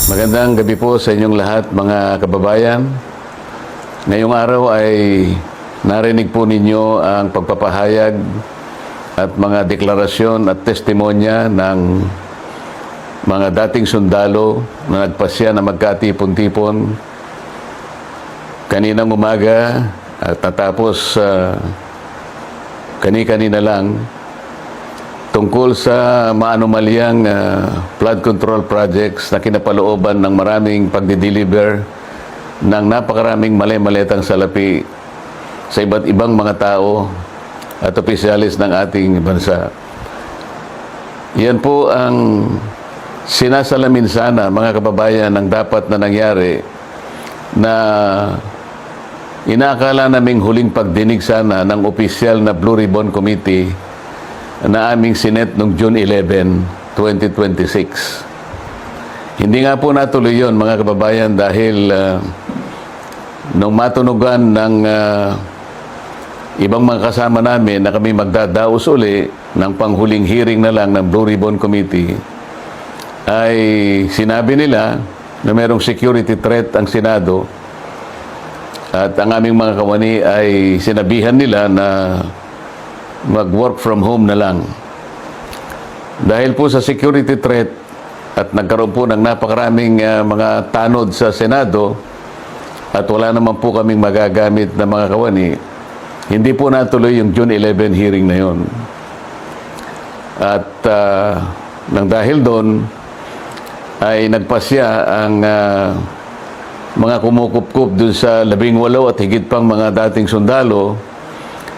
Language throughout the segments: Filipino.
Magandang gabi po sa inyong lahat, mga kababayan. Ngayong araw ay narinig po ninyo ang pagpapahayag at mga deklarasyon at testimonya ng mga dating sundalo na nagpasya na magkatipon-tipon kaninang umaga at natapos kani-kanina lang tungkol sa maanumalyang flood control projects na kinapalooban ng maraming pagdi-deliver ng napakaraming mali-maletang salapi sa iba't ibang mga tao at opisyalis ng ating bansa. Yan po ang sinasalamin sana, mga kababayan, ng dapat na nangyari na inaakala naming huling pagdinig sana ng opisyal na Blue Ribbon Committee na aming sinet noong June 11, 2026. Hindi nga po natuloy yun, mga kababayan, dahil nung matunugan ng ibang mga kasama namin na kami magdadaos uli ng panghuling hearing na lang ng Blue Ribbon Committee, ay sinabi nila na mayroong security threat ang Senado at ang aming mga kawani ay sinabihan nila na mag-work from home na lang. Dahil po sa security threat at nagkaroon po ng napakaraming mga tanod sa Senado at wala naman po kaming magagamit na mga kawani, hindi po natuloy yung June 11 hearing na yon. At nang dahil doon ay nagpasya ang mga kumukupkup dun sa 18 at higit pang mga dating sundalo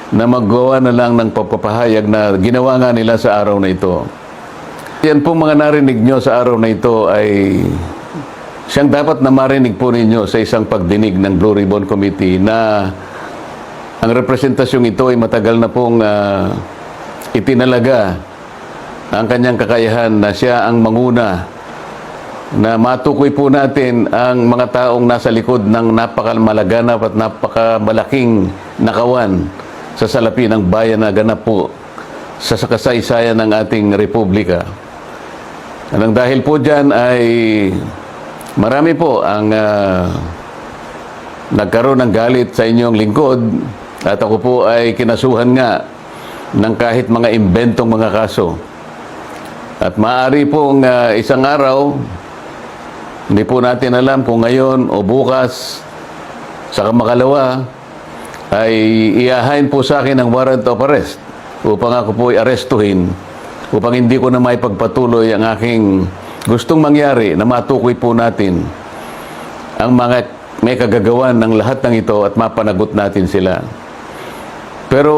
na maggawa na lang ng pagpapahayag na ginawa nga nila sa araw na ito. Yan po mga narinig nyo sa araw na ito ay siyang dapat na marinig po ninyo sa isang pagdinig ng Blue Ribbon Committee na ang representasyong ito ay matagal na pong itinalaga ang kanyang kakayahan na siya ang manguna na matukoy po natin ang mga taong nasa likod ng napakamalaganap at napakamalaking nakawan sa salapi ng bayan na ganap po sa kasaysayan ng ating republika. Nang dahil po dyan ay marami po ang nagkaroon ng galit sa inyong lingkod at ako po ay kinasuhan nga ng kahit mga imbentong mga kaso. At maaari pong isang araw, hindi po natin alam kung ngayon o bukas, sa makalawa, ay iahain po sa akin ang warrant of arrest upang ako po ay arestuhin upang hindi ko na maipagpatuloy ang aking gustong mangyari na matukoy po natin ang mga may kagagawan ng lahat ng ito at mapanagot natin sila. Pero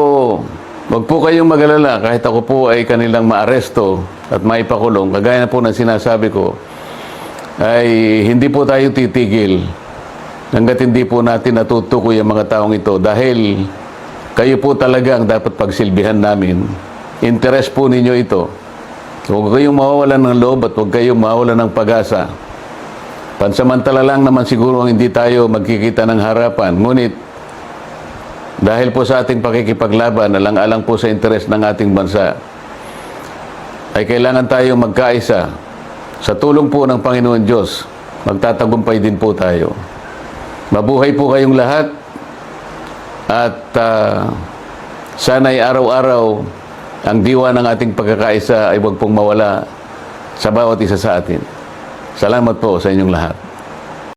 wag po kayong mag-alala kahit ako po ay kanilang maaresto at maipakulong, kagaya na po ng sinasabi ko, ay hindi po tayo titigil hanggat hindi po natin natutukoy ang mga taong ito dahil kayo po talaga ang dapat pagsilbihan namin. Interes po ninyo ito. Huwag kayong mawawalan ng loob at huwag kayong mawawalan ng pag-asa. Pansamantala lang naman siguro hindi tayo magkikita ng harapan. Ngunit dahil po sa ating pakikipaglaban, alang-alang po sa interes ng ating bansa, ay kailangan tayong magkaisa. Sa tulong po ng Panginoon Diyos, magtatagumpay din po tayo. Mabuhay po kayong lahat at sana'y araw-araw ang diwa ng ating pagkakaisa ay huwag pong mawala sa bawat isa sa atin. Salamat po sa inyong lahat.